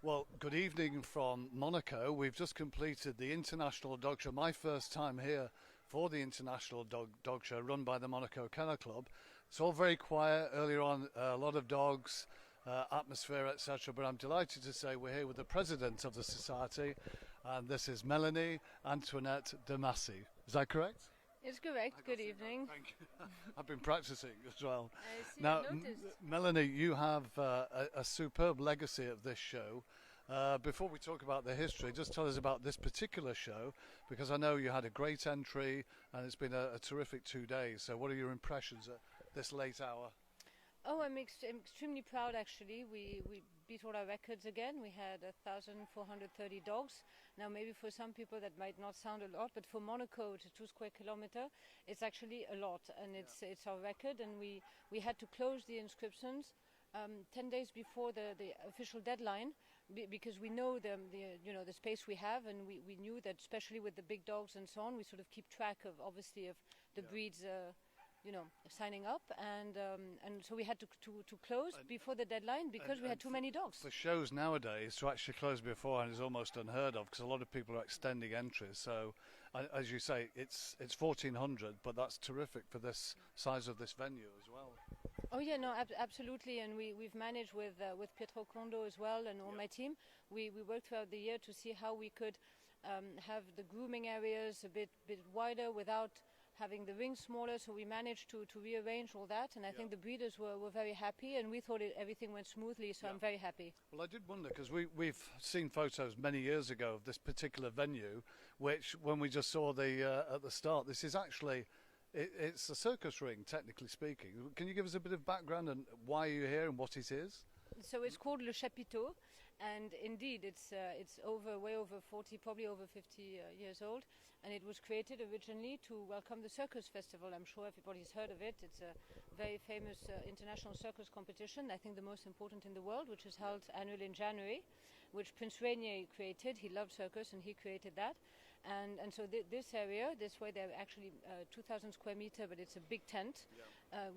Well, good evening from Monaco. We've just completed the International Dog Show, my first time here for the International Dog Show run by the Monaco Kennel Club. It's all very quiet. Earlier on, a lot of dogs, atmosphere, etc. But I'm delighted to say we're here with the president of the society, and this is Melanie-Antoinette De Massy. Is that correct? It's correct. Good evening. Thank you. I've been practicing as well. I see. Now, I noticed. Melanie, you have a superb legacy of this show. Before we talk about the history, just tell us about this particular show, because I know you had a great entry and it's been a terrific 2 days. So what are your impressions at this late hour? Oh, I'm extremely proud actually. We beat all our records again. We had 1,430 dogs. Now maybe for some people that might not sound a lot, but for Monaco, to 2 square kilometer, it's actually a lot, and it's our record. And we had to close the inscriptions 10 days before the official deadline, because we know the space we have, and we knew that especially with the big dogs and so on, we sort of keep track of obviously of the breeds. Signing up, and so we had to close before the deadline because we had too many dogs. For shows nowadays, to actually close beforehand is almost unheard of, because a lot of people are extending entries. So, as you say, it's 1,400, but that's terrific for this size of this venue as well. Oh yeah, no, absolutely, and we've managed with Pietro Condo as well, and all my team. We worked throughout the year to see how we could have the grooming areas a bit wider without having the rings smaller, so we managed to rearrange all that, and I think the breeders were very happy, and we thought everything went smoothly, so I'm very happy. Well, I did wonder, because we've seen photos many years ago of this particular venue, which when we just saw at the start, this is actually, it's a circus ring, technically speaking. Can you give us a bit of background and why you're here and what it is? So it's called Le Chapiteau, and indeed it's way over 40, probably over 50 years old, and it was created originally to welcome the Circus Festival. I'm sure everybody's heard of it. It's a very famous international circus competition, I think the most important in the world, which is held annually in January, which Prince Rainier created. He loved circus and he created that. And so this area, this way they're actually 2,000 square meter, but it's a big tent,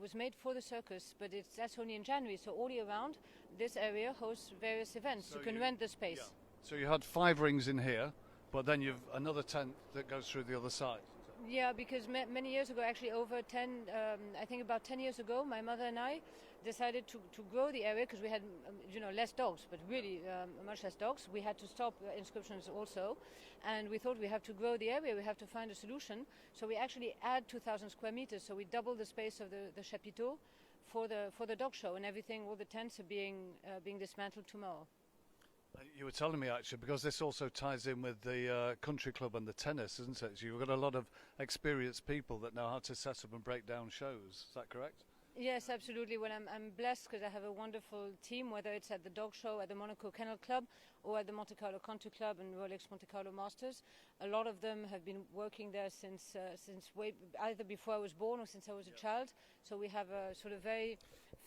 was made for the circus, but that's only in January. So all year round, this area hosts various events. So you can rent the space. Yeah. So you had 5 rings in here, but then you've another tent that goes through the other side. Yeah, because many years ago, actually over 10, I think about 10 years ago, my mother and I decided to grow the area, because we had less dogs, but really much less dogs. We had to stop inscriptions also, and we thought we have to grow the area, we have to find a solution. So we actually add 2,000 square meters, so we double the space of the Chapiteau for the dog show, and everything, all the tents are being dismantled tomorrow. You were telling me, actually, because this also ties in with the country club and the tennis, isn't it? So you've got a lot of experienced people that know how to set up and break down shows. Is that correct? Yes, absolutely. Well, I'm blessed because I have a wonderful team, whether it's at the dog show, at the Monaco Kennel Club, or at the Monte Carlo Country Club and Rolex Monte Carlo Masters. A lot of them have been working there since way either before I was born or since I was a child. So we have a sort of very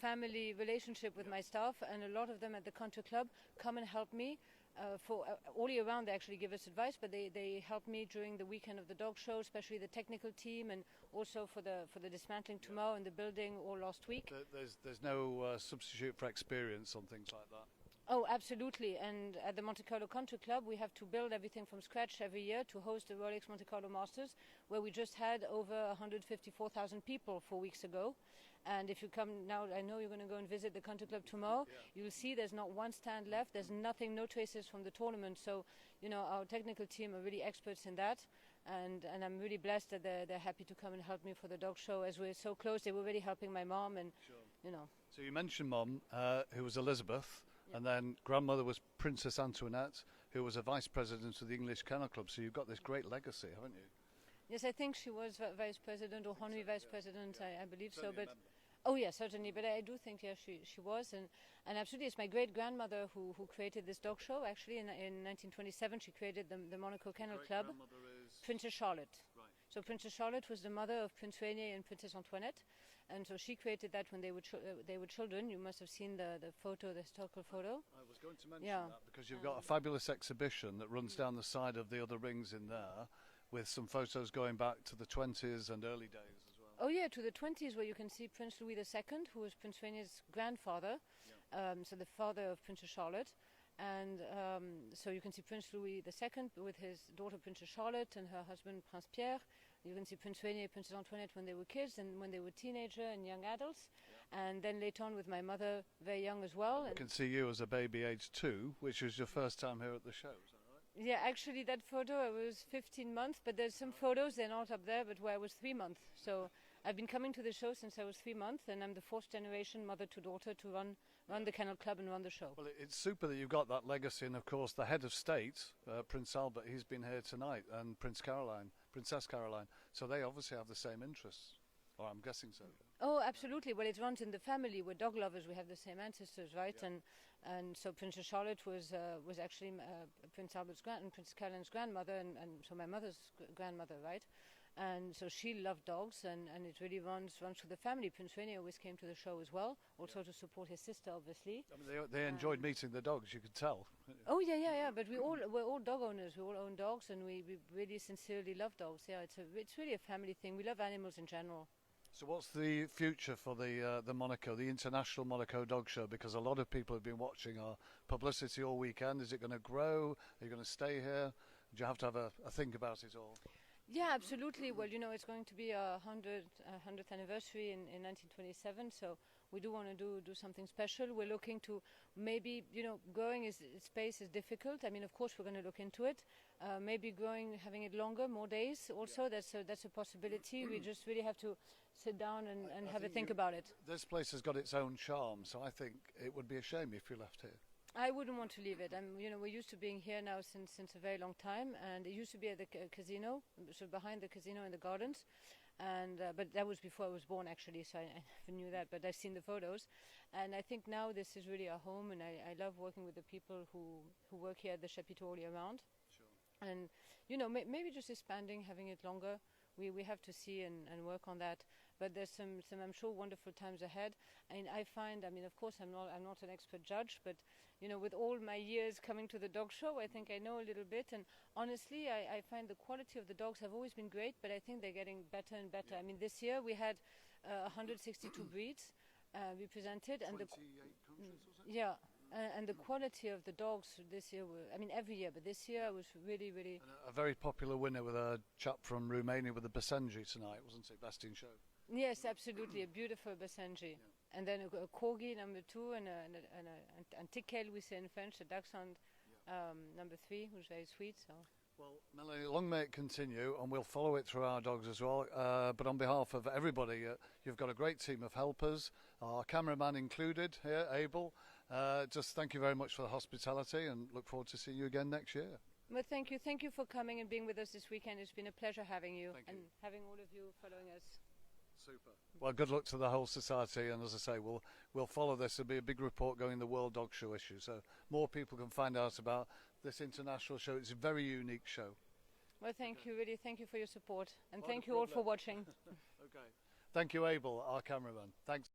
family relationship with my staff, and a lot of them at the country club come and help me. For all year round, they actually give us advice, but they help me during the weekend of the dog show, especially the technical team, and also for the dismantling tomorrow and the building all last week. There's no substitute for experience on things like that. Oh, absolutely. And at the Monte Carlo Country Club, we have to build everything from scratch every year to host the Rolex Monte Carlo Masters, where we just had over 154,000 people 4 weeks ago. And if you come now, I know you're going to go and visit the country club tomorrow. You'll see there's not one stand left. There's nothing, no traces from the tournament. So, our technical team are really experts in that. And I'm really blessed that they're happy to come and help me for the dog show. As we're so close, they were already helping my mom. And, So you mentioned Mom, who was Elizabeth, and then grandmother was Princess Antoinette, who was a vice president of the English Kennel Club. So you've got this great legacy, haven't you? Yes, I think she was vice president or honorary vice president. I believe so. But oh yeah, certainly. But I do think she was, and absolutely, it's my great grandmother who created this dog show. Actually, in 1927, she created the Monaco Kennel Club. Princess Charlotte. Right. So Princess Charlotte was the mother of Prince Rainier and Princess Antoinette, and so she created that when they were children. You must have seen the photo, the historical photo. I was going to mention that, because you've got a fabulous exhibition that runs down the side of the other rings in there, with some photos going back to the 20s and early days as well. Oh yeah, to the 20s, where you can see Prince Louis II, who was Prince Rainier's grandfather, so the father of Princess Charlotte. And so you can see Prince Louis II with his daughter Princess Charlotte and her husband Prince Pierre. You can see Prince Rainier and Princess Antoinette when they were kids and when they were teenager and young adults. And then later on with my mother, very young as well. I can see you as a baby age 2, which was your first time here at the show, is that right? Yeah, actually that photo I was 15 months, but there's some photos, they're not up there, but where I was 3 months. So I've been coming to the show since I was 3 months, and I'm the 4th generation mother to daughter to run the Kennel Club and run the show. Well, it's super that you've got that legacy, and of course the head of state, Prince Albert, he's been here tonight, and Princess Caroline, so they obviously have the same interests, or I'm guessing so. Oh, absolutely. Well, it runs in the family. We're dog lovers. We have the same ancestors, right? Yeah. And so Princess Charlotte was actually Prince Albert's Princess Caroline's grandmother, and so my mother's grandmother, right? And so she loved dogs, and it really runs through the family. Prince Rainier always came to the show as well, also to support his sister, obviously. I mean, they enjoyed meeting the dogs, you could tell. Oh yeah. But we're all dog owners. We all own dogs, and we really sincerely love dogs. Yeah, it's really a family thing. We love animals in general. So what's the future for the Monaco, the International Monaco Dog Show? Because a lot of people have been watching our publicity all weekend. Is it going to grow? Are you going to stay here? Do you have to have a think about it all? Yeah, absolutely. Well, it's going to be our 100th anniversary in 1927, so we do want to do something special. We're looking to maybe, growing space is difficult. I mean, of course, we're going to look into it. Maybe having it longer, more days also, that's a possibility. We just really have to sit down and have a think about it. This place has got its own charm, so I think it would be a shame if you left here. I wouldn't want to leave it. We're used to being here now since a very long time, and it used to be at the casino, so behind the casino in the gardens, and but that was before I was born actually, so I never knew that. But I've seen the photos, and I think now this is really our home, and I love working with the people who work here at the Chapiteau all year round. Sure. And maybe just expanding, having it longer. We have to see and work on that. But there's some I'm sure wonderful times ahead. And I find, of course I'm not an expert judge, but with all my years coming to the dog show, I think I know a little bit. And honestly, I find the quality of the dogs have always been great, but I think they're getting better and better. Yeah. This year we had 162 breeds we presented, and 28 countries, was it? Yeah. And the quality of the dogs this year every year, but this year was really, really... And a very popular winner with a chap from Romania with a Basenji tonight, wasn't it? Best in show. Yes, absolutely. A beautiful Basenji. Yeah. And then a Corgi, number 2, and a Tickel, we say in French, a Dachshund, number 3, who's very sweet. So. Well, Melanie, long may it continue, and we'll follow it through our dogs as well. But on behalf of everybody, you've got a great team of helpers, our cameraman included here, Abel. Just thank you very much for the hospitality, and look forward to seeing you again next year. Well, thank you. Thank you for coming and being with us this weekend. It's been a pleasure having you and having all of you following us. Super. Well, good luck to the whole society, and as I say, we'll follow this. There'll be a big report going the World Dog Show issue, so more people can find out about this international show. It's a very unique show. Well, thank you, really. Thank you for your support, and thank you all for watching. Okay. Thank you, Abel, our cameraman. Thanks.